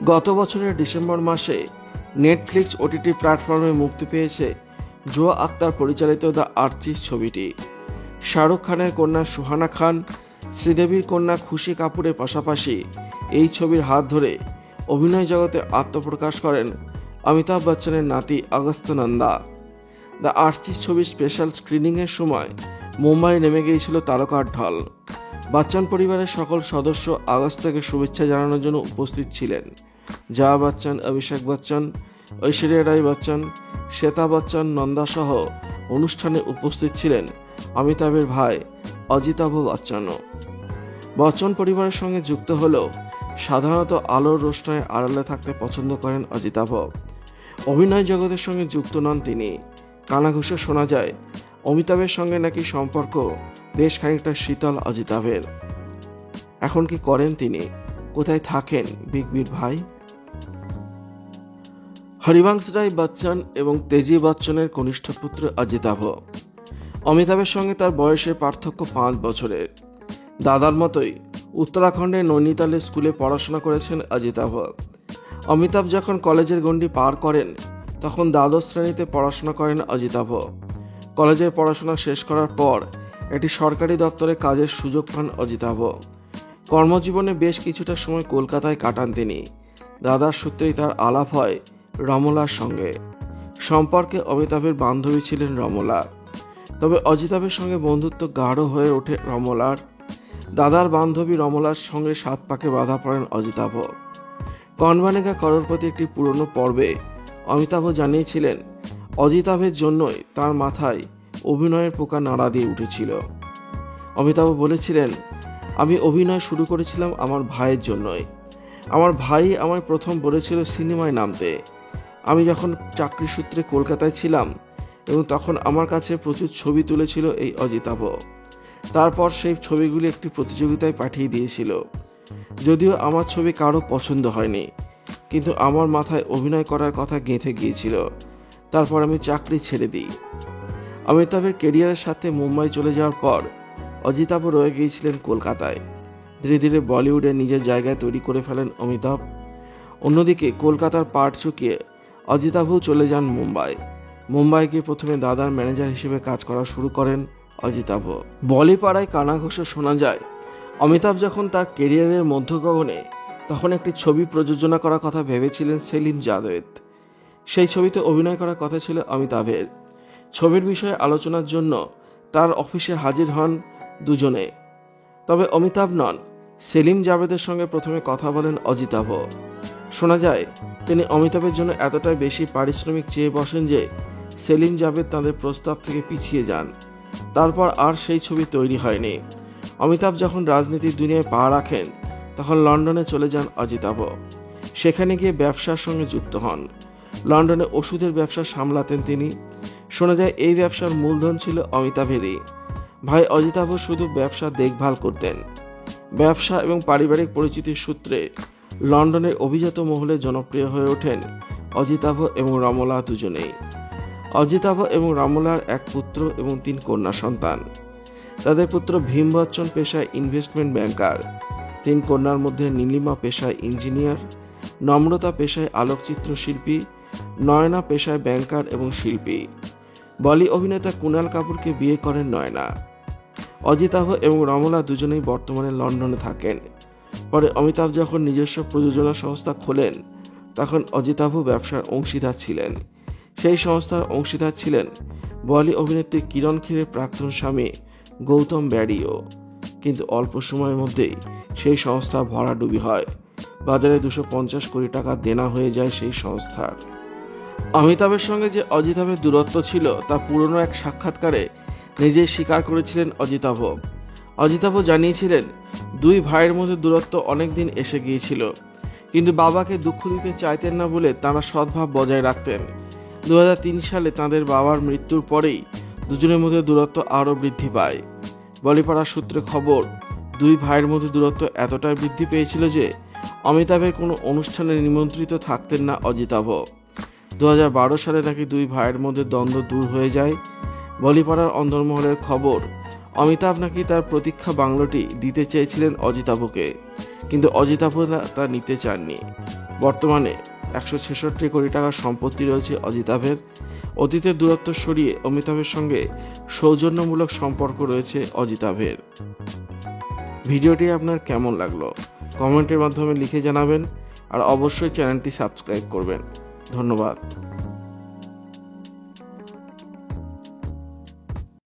গত বছরের ডিসেম্বর মাসে নেটফ্লিক্স ওটিটি প্ল্যাটফর্মে মুক্তি পেয়েছে জোয়া আক্তার পরিচালিত দ্য আর্টিস্ট ছবিটি। শাহরুখ খানের কন্যা সুহানা খান, শ্রীদেবীর কন্যা খুশি কাপুরের পাশাপাশি এই ছবির হাত ধরে অভিনয় জগতে আত্মপ্রকাশ করেন অমিতাভ বচ্চনের নাতি অগস্ত্য নন্দা। দ্য আর্টিস্ট ছবির স্পেশাল স্ক্রিনিংয়ের সময় মুম্বাই নেমে গিয়েছিল তারকার ঢল। বচ্চন পরিবারের সকল সদস্য আগস্টকে শুভেচ্ছা জানানোর জন্য উপস্থিত ছিলেন। জয়া বচ্চন, অভিষেক বচ্চন, ঐশ্বরিয়া রায় বচ্চন, শ্বেতা বচ্চন, নন্দা সহ অনুষ্ঠানে উপস্থিত ছিলেন অমিতাভের ভাই অজিতাভ বচ্চনও। বচ্চন পরিবারের সঙ্গে যুক্ত হলেও সাধারণত আলোর রোশনায় আড়ালে থাকতে পছন্দ করেন অজিতাভ। অভিনয় জগতের সঙ্গে যুক্ত নন তিনি। কানাঘুষে শোনা যায় অমিতাভের সঙ্গে নাকি সম্পর্ক বেশ খানিকটা শীতল অজিতাভের। এখন কি করেন তিনি? কোথায় থাকেন বিগ বির ভাই? হরিবংশ রায় বচ্চন এবং তেজি বচ্চনের কনিষ্ঠ পুত্র অজিতাভ। অমিতাভের সঙ্গে তার বয়সের পার্থক্য 5 বছরের। দাদার মতোই উত্তরাখণ্ডের নৈনিতালে স্কুলে পড়াশোনা করেছেন অজিতাভ। অমিতাভ যখন কলেজের গণ্ডি পার করেন তখন দ্বাদশ শ্রেণীতে পড়াশোনা করেন অজিতাভ। কলেজের পড়াশোনা শেষ করার পর একটি সরকারি দপ্তরে কাজের সুযোগ পান অজিতাভ। কর্মজীবনে বেশ কিছুটা সময় কলকাতায় কাটান তিনি। দাদার সূত্রেই তার আলাপ হয় রমলার সঙ্গে। সম্পর্কে অমিতাভের বান্ধবী ছিলেন রমলা। তবে অজিতাভের সঙ্গে বন্ধুত্ব গাঢ় হয়ে ওঠে রমলার। দাদার বান্ধবী রমলার সঙ্গে 7 পাকে বাধা পড়েন অজিতাভ। কনবানেগা করোড়পতি একটি পুরনো পর্বে অমিতাভ জানিয়েছিলেন অজিতাভের জন্যই তার মাথায় অভিনয়ের পোকা নাড়া দিয়ে উঠেছিল। অমিতাভ বলেছিলেন, আমি অভিনয় শুরু করেছিলাম আমার ভাইয়ের জন্যই। আমার ভাই আমায় প্রথম বলেছিল সিনেমায় নামতে। আমি যখন চাকরি সূত্রে কলকাতায় ছিলাম এবং তখন আমার কাছে প্রচুর ছবি তুলেছিল এই অজিতাভ। তারপর সেই ছবিগুলি একটি প্রতিযোগিতায় পাঠিয়ে দিয়েছিল। যদিও আমার ছবি কারো পছন্দ হয়নি, কিন্তু আমার মাথায় অভিনয় করার কথা গেঁথে গিয়েছিল। তারপর আমি চাকরি ছেড়ে দিই। অমিতাভের কেরিয়ারের সাথে মুম্বাই চলে যাওয়ার পর অজিতাভ রয়ে গিয়েছিলেন কলকাতায়। ধীরে ধীরে বলিউডে নিজের জায়গায় তৈরি করে ফেলেন অমিতাভ। অন্যদিকে কলকাতার পাট চুকিয়ে অজিতাভও চলে যান মুম্বাই। মুম্বাই গিয়ে প্রথমে দাদার ম্যানেজার হিসেবে কাজ করা শুরু করেন অজিতাভ। বলিপাড়ায় কানাঘুষো শোনা যায় অমিতাভ যখন তার কেরিয়ারের মধ্যগগনে তখন একটি ছবি প্রযোজনা করার কথা ভেবেছিলেন সেলিম জাভেদ। সেই ছবিতে অভিনয় করার কথা ছিল অমিতাভের। ছবির বিষয়ে আলোচনার জন্য তার অফিসে হাজির হন দুজনে। তবে অমিতাভ নন, সেলিম জাভেদের সঙ্গে প্রথমে কথা বলেন অজিতাভ। শোনা যায় তিনি অমিতাভের জন্য এতটাই বেশি পারিশ্রমিক চেয়ে বসেন যে সেলিম জাভেদ তাদের প্রস্তাব থেকে পিছিয়ে যান। তারপর আর সেই ছবি তৈরি হয়নি। অমিতাভ যখন রাজনীতির দুনিয়ায় পা রাখেন তখন লন্ডনে চলে যান অজিতাভ। সেখানে গিয়ে ব্যবসার সঙ্গে যুক্ত হন। লন্ডনে ওষুধের ব্যবসা সামলাতেন তিনি। শোনা যায় এই ব্যবসার মূলধন ছিল অমিতাভেরই। ভাই অজিতাভ শুধু ব্যবসা দেখভাল করতেন। ব্যবসা এবং পারিবারিক পরিচিতির সূত্রে লন্ডনের অভিজাত মহলে জনপ্রিয় হয়ে ওঠেন অজিতাভ এবং রমলা দুজনেই। অজিতাভ এবং রমলার এক পুত্র এবং 3 কন্যা সন্তান। তাদের পুত্র ভীম বচ্চন পেশায় ইনভেস্টমেন্ট ব্যাংকার। 3 কন্যার মধ্যে নীলিমা পেশায় ইঞ্জিনিয়ার, নম্রতা পেশায় আলোকচিত্র শিল্পী, নয়না পেশায় ব্যাংকার এবং শিল্পী। বলি অভিনেতা কুনাল কাপুরকে বিয়ে করেন নয়না। অজিতাভ এবং রমলা দুজনেই বর্তমানে লন্ডনে থাকেন। পরে অমিতাভ যখন নিজস্ব প্রযোজনা সংস্থা খোলেন তখন অজিতাভ ব্যবসার অংশীদার ছিলেন। সেই সংস্থার অংশীদার ছিলেন বলি অভিনেত্রী কিরণ খেরের প্রাক্তন স্বামী গৌতম ব্যারিও। কিন্তু অল্প সময়ের মধ্যেই সেই সংস্থা ভরাডুবি হয়। বাজারে 250 কোটি টাকা দেনা হয়ে যায় সেই সংস্থার। অমিতাভের সঙ্গে যে অজিতাভের দূরত্ব ছিল তা পুরনো এক সাক্ষাৎকারে নিজেই স্বীকার করেছিলেন অজিতাভ। অজিতাভ জানিয়েছিলেন 2 ভাইয়ের মধ্যে দূরত্ব অনেকদিন এসে গিয়েছিল, কিন্তু বাবাকে দুঃখ দিতে চাইতেন না বলে তাঁরা সদ্ভাব বজায় রাখতেন। 2003 সালে তাঁদের বাবার মৃত্যুর পরেই দুজনের মধ্যে দূরত্ব আরও বৃদ্ধি পায়। বলিপাড়া সূত্রে খবর 2 ভাইয়ের মধ্যে দূরত্ব এতটাই বৃদ্ধি পেয়েছিল যে অমিতাভের কোনো অনুষ্ঠানে নিমন্ত্রিত থাকতেন না অজিতাভ। 2012 সালে নাকি 2 ভাইয়ের মধ্যে দ্বন্দ্ব দূর হয়ে যায়। বলিপাড়ার অন্দরমহলের খবর অমিতাভ নাকি তার প্রতীক্ষা বাংলোটি দিতে চেয়েছিলেন অজিতাভকে, কিন্তু অজিতাভ তা নিতে চাননি। বর্তমানে 166 কোটি টাকার সম্পত্তি রয়েছে অজিতাভের। অতীতের দূরত্ব সরিয়ে অমিতাভের সঙ্গে সৌজন্যমূলক সম্পর্ক রয়েছে অজিতাভের। ভিডিওটি আপনার কেমন লাগলো কমেন্টের মাধ্যমে লিখে জানাবেন, আর অবশ্যই চ্যানেলটি সাবস্ক্রাইব করবেন। ধন্যবাদ।